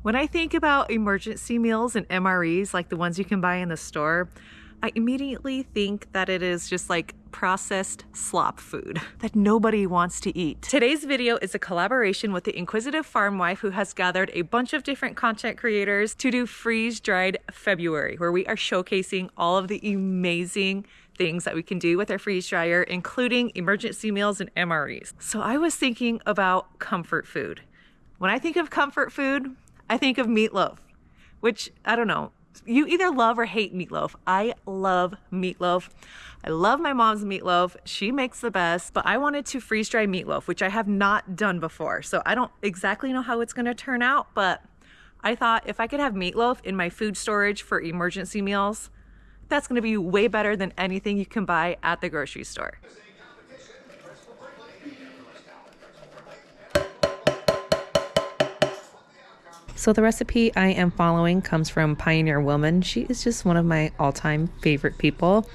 When I think about emergency meals and MREs, like the ones you can buy in the store, I immediately think that it is just like processed slop food that nobody wants to eat. Today's video is a collaboration with the Inquisitive Farm Wife, who has gathered a bunch of different content creators to do freeze-dried February, where we are showcasing all of the amazing things that we can do with our freeze dryer, including emergency meals and MREs. So I was thinking about comfort food. When I think of comfort food, I think of meatloaf, which I don't know. You either love or hate meatloaf. I love meatloaf. I love my mom's meatloaf. She makes the best, but I wanted to freeze dry meatloaf, which I have not done before. So I don't exactly know how it's gonna turn out, but I thought if I could have meatloaf in my food storage for emergency meals, that's gonna be way better than anything you can buy at the grocery store. So the recipe I am following comes from Pioneer Woman. She is just one of my all-time favorite people,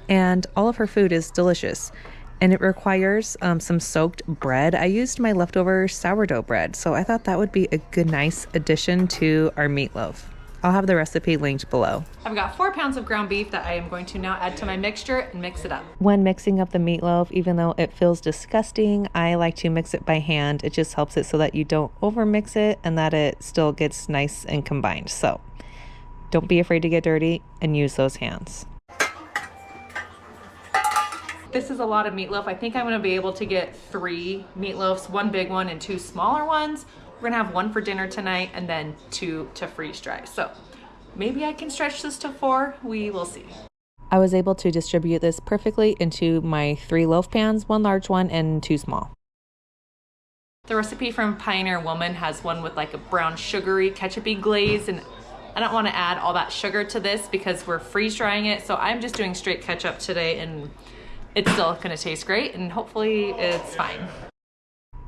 and all of her food is delicious. And it requires some soaked bread. I used my leftover sourdough bread, so I thought that would be a good, nice addition to our meatloaf. I'll have the recipe linked below. I've got 4 pounds of ground beef that I am going to now add to my mixture and mix it up. When mixing up the meatloaf, even though it feels disgusting, I like to mix it by hand. It just helps it so that you don't over mix it and that it still gets nice and combined. So don't be afraid to get dirty and use those hands. This is a lot of meatloaf. I think I'm gonna be able to get 3 meatloafs, 1 big one and 2 smaller ones. We're gonna have 1 for dinner tonight and then 2 to freeze dry. So maybe I can stretch this to 4, we will see. I was able to distribute this perfectly into my 3 loaf pans, 1 large one and 2 small. The recipe from Pioneer Woman has one with like a brown sugary ketchupy glaze, and I don't wanna add all that sugar to this because we're freeze drying it. So I'm just doing straight ketchup today, and it's still gonna taste great and hopefully it's fine.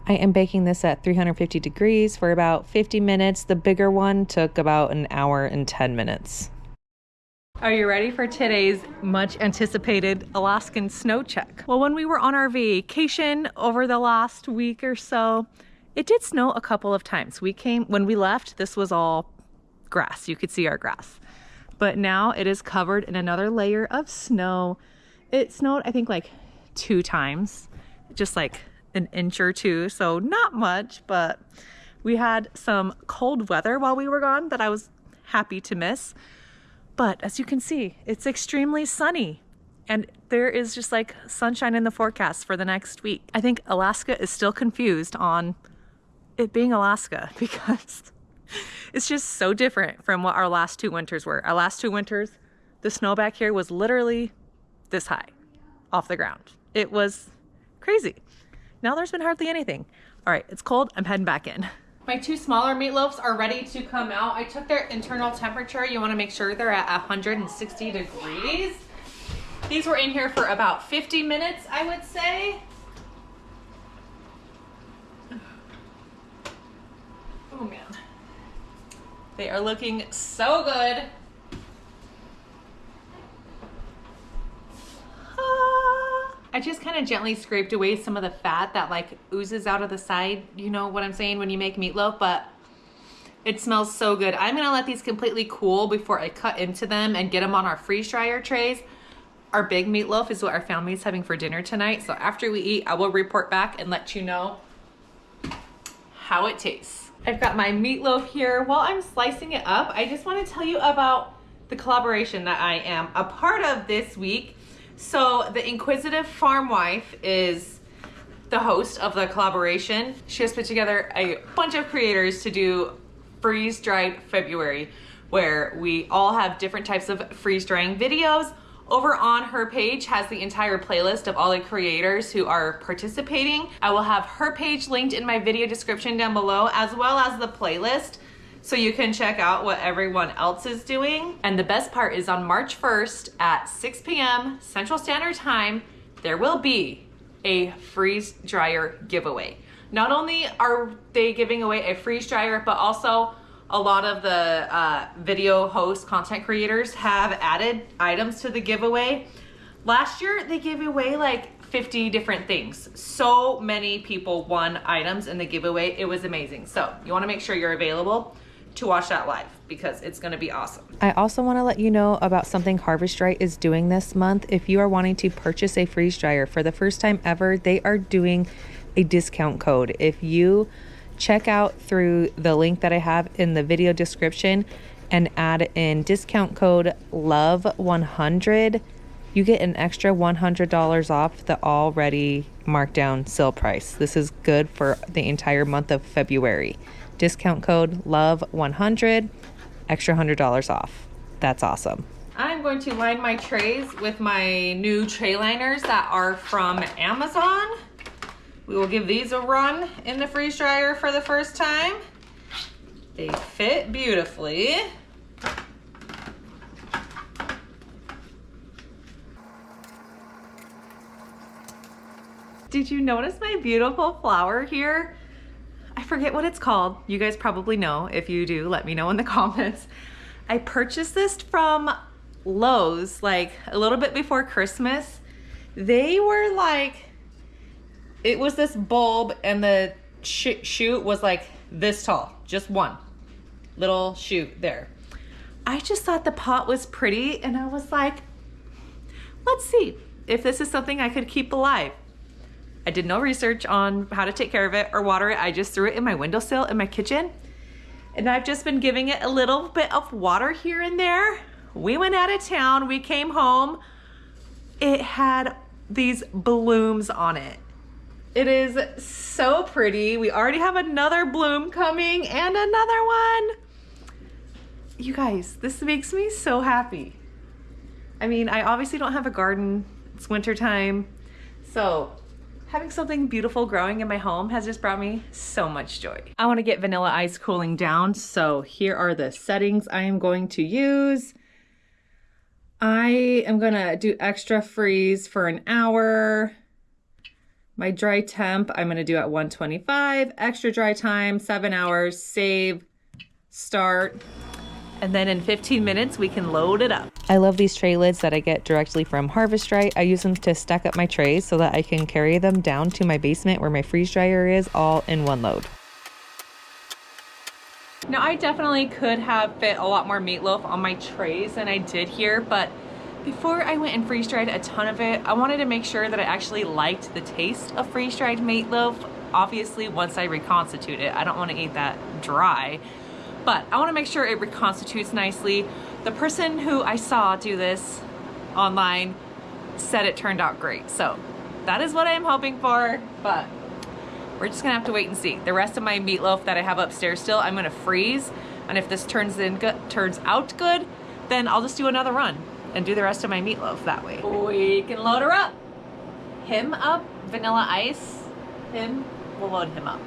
I am baking this at 350 degrees for about 50 minutes. The bigger one took about an hour and 10 minutes. Are you ready for today's much anticipated Alaskan snow check? Well, when we were on our vacation over the last week or so, it did snow a couple of times. When we left, this was all grass. You could see our grass. But now it is covered in another layer of snow. It snowed, I think, like 2 times, just like an inch or 2, so not much, but we had some cold weather while we were gone that I was happy to miss. But as you can see, it's extremely sunny, and there is just like sunshine in the forecast for the next week. I think Alaska is still confused on it being Alaska because it's just so different from what our last 2 winters were. Our last 2 winters, the snow back here was literally this high off the ground. It was crazy. Now there's been hardly anything. All right, it's cold, I'm heading back in. My 2 smaller meatloafs are ready to come out. I took their internal temperature. You wanna make sure they're at 160 degrees. These were in here for about 50 minutes, I would say. Oh man. They are looking so good. I just kind of gently scraped away some of the fat that like oozes out of the side. You know what I'm saying when you make meatloaf, but it smells so good. I'm gonna let these completely cool before I cut into them and get them on our freeze dryer trays. Our big meatloaf is what our family is having for dinner tonight. So after we eat, I will report back and let you know how it tastes. I've got my meatloaf here. While I'm slicing it up, I just want to tell you about the collaboration that I am a part of this week. So the Inquisitive Farm Wife is the host of the collaboration. She has put together a bunch of creators to do freeze dried February, where we all have different types of freeze drying videos. Over on her page has the entire playlist of all the creators who are participating. I will have her page linked in my video description down below, as well as the playlist, so you can check out what everyone else is doing. And the best part is on March 1st at 6 p.m. Central Standard Time, there will be a freeze dryer giveaway. Not only are they giving away a freeze dryer, but also a lot of the video hosts, content creators have added items to the giveaway. Last year, they gave away like 50 different things. So many people won items in the giveaway. It was amazing. So you wanna make sure you're available to watch that live because it's going to be awesome. I also want to let you know about something Harvest Dry is doing this month. If you are wanting to purchase a freeze dryer for the first time ever, they are doing a discount code. If you check out through the link that I have in the video description and add in discount code LOVE100, you get an extra $100 off the already marked down sale price. This is good for the entire month of February. Discount code LOVE100, extra $100 off. That's awesome. I'm going to line my trays with my new tray liners that are from Amazon. We will give these a run in the freeze dryer for the first time. They fit beautifully. Did you notice my beautiful flower here? I forget what it's called. You guys probably know. If you do, let me know in the comments. I purchased this from Lowe's like a little bit before Christmas. They were like, it was this bulb and the shoot was like this tall, just one little shoot there. I just thought the pot was pretty and I was like, let's see if this is something I could keep alive. I did no research on how to take care of it or water it. I just threw it in my windowsill in my kitchen. And I've just been giving it a little bit of water here and there. We went out of town, we came home. It had these blooms on it. It is so pretty. We already have another bloom coming and another one. You guys, this makes me so happy. I mean, I obviously don't have a garden. It's winter time. So having something beautiful growing in my home has just brought me so much joy. I want to get vanilla ice cooling down. So here are the settings I am going to use. I am going to do extra freeze for an hour. My dry temp, I'm going to do at 125. Extra dry time, 7 hours. Save, start. And then in 15 minutes, we can load it up. I love these tray lids that I get directly from Harvest Dry. I use them to stack up my trays so that I can carry them down to my basement where my freeze dryer is, all in one load. Now, I definitely could have fit a lot more meatloaf on my trays than I did here, but before I went and freeze dried a ton of it, I wanted to make sure that I actually liked the taste of freeze dried meatloaf. Obviously, once I reconstitute it, I don't want to eat that dry. But I want to make sure it reconstitutes nicely. The person who I saw do this online said it turned out great. So that is what I'm hoping for, but we're just gonna have to wait and see. The rest of my meatloaf that I have upstairs still, I'm gonna freeze. And if this turns out good, then I'll just do another run and do the rest of my meatloaf that way. We can load her up. Him up, vanilla ice. We'll load him up.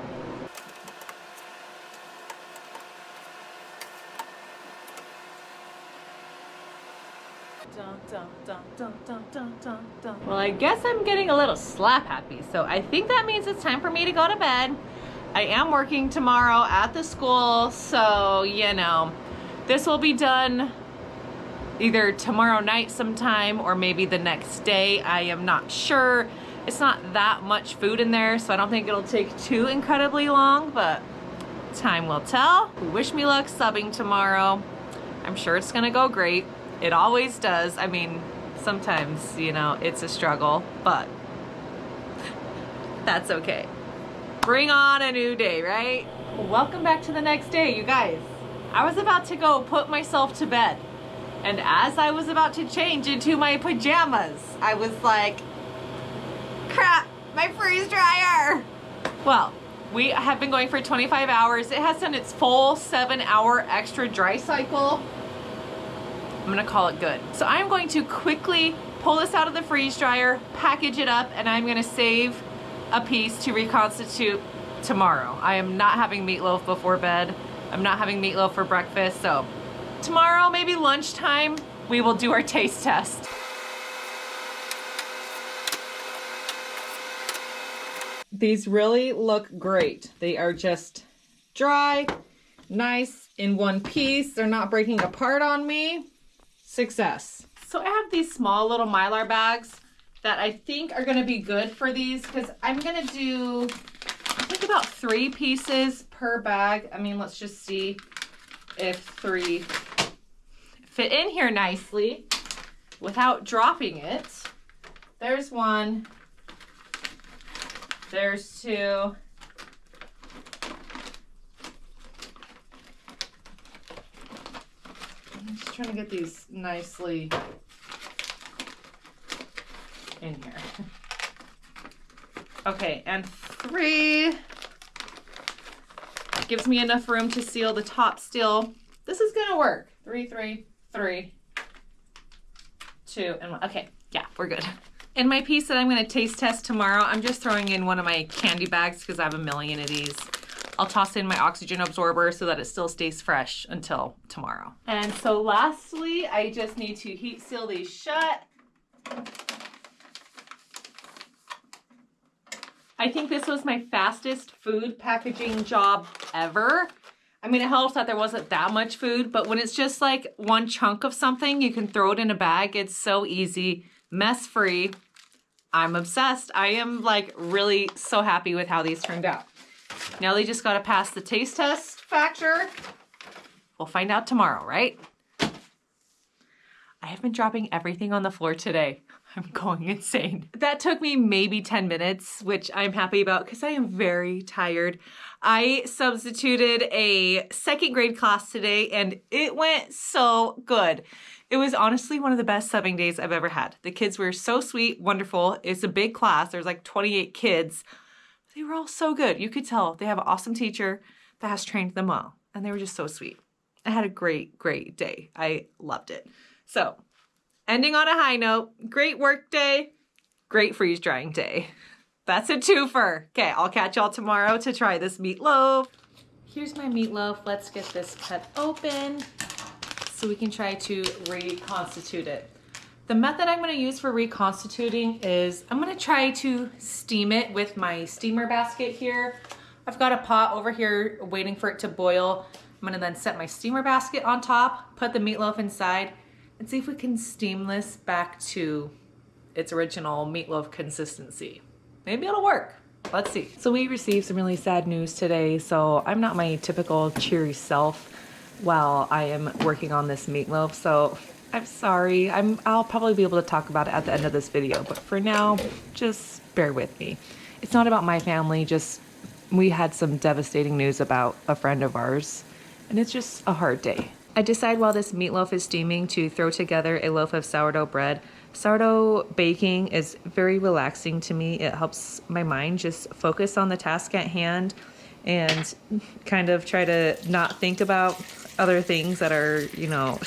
Well, I guess I'm getting a little slap happy, so I think that means it's time for me to go to bed. I am working tomorrow at the school, so you know, this will be done either tomorrow night sometime or maybe the next day. I am not sure. It's not that much food in there, so I don't think it'll take too incredibly long, but time will tell. Wish me luck subbing tomorrow. I'm sure it's gonna go great. It always does. I mean, sometimes, you know, it's a struggle, but that's okay. Bring on a new day, right? Welcome back to the next day, you guys. I was about to go put myself to bed, and as I was about to change into my pajamas, I was like, crap, my freeze dryer. Well, we have been going for 25 hours. It has done its full 7-hour extra dry cycle. I'm gonna call it good. So I'm going to quickly pull this out of the freeze dryer, package it up, and I'm gonna save a piece to reconstitute tomorrow. I am not having meatloaf before bed. I'm not having meatloaf for breakfast, so tomorrow, maybe lunchtime, we will do our taste test. These really look great. They are just dry, nice, in one piece. They're not breaking apart on me. Success. So I have these small little Mylar bags that I think are gonna be good for these because I'm gonna do, I think about 3 pieces per bag. I mean, let's just see. if 3 fit in here nicely without dropping it. There's 1. There's 2. I'm just trying to get these nicely in here. Okay, and 3 gives me enough room to seal the top still. This is gonna work. 3, 3, 3, 2, and 1. Okay, yeah, we're good. In my piece that I'm gonna taste test tomorrow, I'm just throwing in one of my candy bags because I have a million of these. I'll toss in my oxygen absorber so that it still stays fresh until tomorrow. And so lastly, I just need to heat seal these shut. I think this was my fastest food packaging job ever. I mean, it helps that there wasn't that much food, but when it's just like one chunk of something, you can throw it in a bag. It's so easy, mess-free. I'm obsessed. I am like really so happy with how these turned out. Nellie just got to pass the taste test factor. We'll find out tomorrow, right? I have been dropping everything on the floor today. I'm going insane. That took me maybe 10 minutes, which I'm happy about because I am very tired. I substituted a 2nd grade class today and it went so good. It was honestly one of the best subbing days I've ever had. The kids were so sweet, wonderful. It's a big class. There's like 28 kids. They were all so good. You could tell they have an awesome teacher that has trained them well. And they were just so sweet. I had a great, great day. I loved it. So, ending on a high note, great work day, great freeze drying day. That's a twofer. Okay, I'll catch y'all tomorrow to try this meatloaf. Here's my meatloaf. Let's get this cut open so we can try to reconstitute it. The method I'm gonna use for reconstituting is I'm gonna try to steam it with my steamer basket here. I've got a pot over here waiting for it to boil. I'm gonna then set my steamer basket on top, put the meatloaf inside, and see if we can steam this back to its original meatloaf consistency. Maybe it'll work. Let's see. So we received some really sad news today, so I'm not my typical cheery self while I am working on this meatloaf, so I'm sorry. I'll probably be able to talk about it at the end of this video, but for now, just bear with me. It's not about my family, just we had some devastating news about a friend of ours, and it's just a hard day. I decide while this meatloaf is steaming to throw together a loaf of sourdough bread. Sourdough baking is very relaxing to me. It helps my mind just focus on the task at hand and kind of try to not think about other things that are, you know,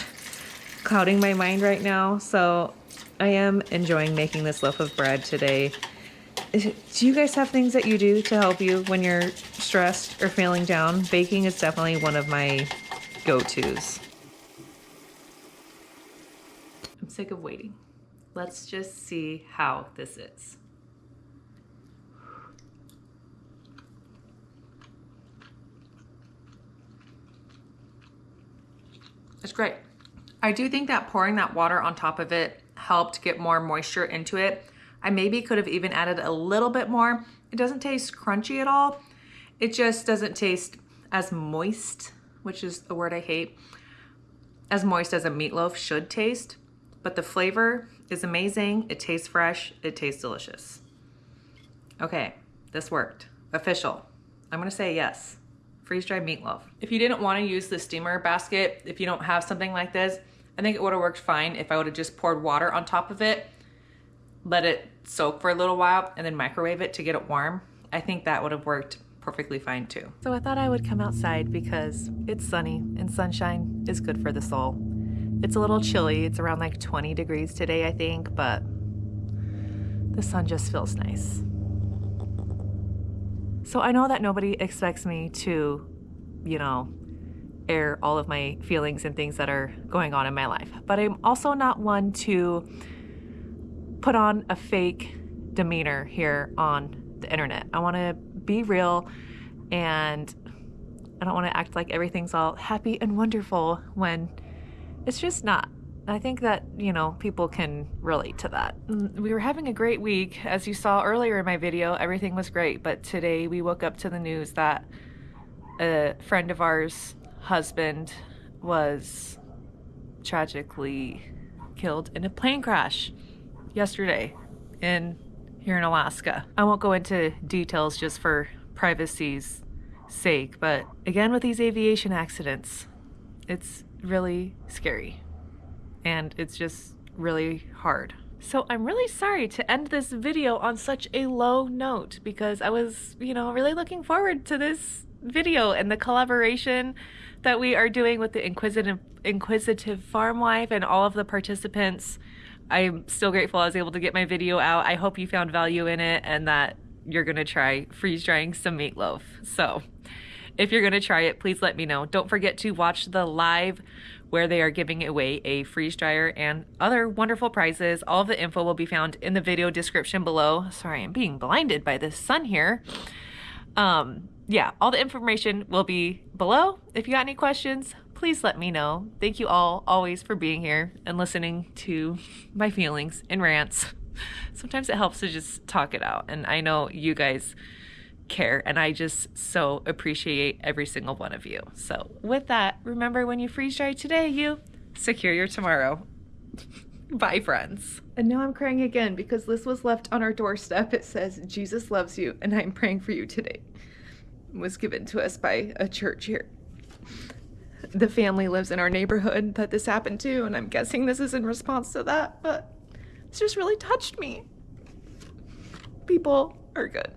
clouding my mind right now. So I am enjoying making this loaf of bread today. Do you guys have things that you do to help you when you're stressed or feeling down? Baking is definitely one of my go-tos. I'm sick of waiting. Let's just see how this is. It's great. I do think that pouring that water on top of it helped get more moisture into it. I maybe could have even added a little bit more. It doesn't taste crunchy at all. It just doesn't taste as moist, which is a word I hate, as moist as a meatloaf should taste. But the flavor is amazing. It tastes fresh. It tastes delicious. Okay, this worked. Official. I'm gonna say yes. Freeze-dried meatloaf. If you didn't want to use the steamer basket, if you don't have something like this, I think it would have worked fine if I would have just poured water on top of it, let it soak for a little while, and then microwave it to get it warm. I think that would have worked perfectly fine too. So I thought I would come outside because it's sunny and sunshine is good for the soul. It's a little chilly. It's around like 20 degrees today, I think, but the sun just feels nice. So I know that nobody expects me to, you know, air all of my feelings and things that are going on in my life, but I'm also not one to put on a fake demeanor here on the internet. I want to be real, and I don't want to act like everything's all happy and wonderful when it's just not. I think that, you know, people can relate to that. We were having a great week. As you saw earlier in my video, everything was great, but today we woke up to the news that a friend of ours' husband was tragically killed in a plane crash yesterday here in Alaska. I won't go into details just for privacy's sake, but again, with these aviation accidents, it's really scary and it's just really hard. So I'm really sorry to end this video on such a low note because I was, really looking forward to this video and the collaboration that we are doing with the Inquisitive Farm Wife and all of the participants. I'm still grateful I was able to get my video out. I hope you found value in it and that you're gonna try freeze drying some meatloaf. So if you're gonna try it, please let me know. Don't forget to watch the live where they are giving away a freeze dryer and other wonderful prizes. All of the info will be found in the video description below. Sorry, I'm being blinded by this sun here. Yeah, all the information will be below. If you got any questions, please let me know. Thank you all always for being here and listening to my feelings and rants. Sometimes it helps to just talk it out, and I know you guys care, and I just so appreciate every single one of you. So with that, remember, when you freeze dry today, you secure your tomorrow. Bye, friends. And now I'm crying again because this was left on our doorstep. It says, "Jesus loves you and I'm praying for you today." It was given to us by a church here. The family lives in our neighborhood that this happened to, and I'm guessing this is in response to that, but it's just really touched me. People are good.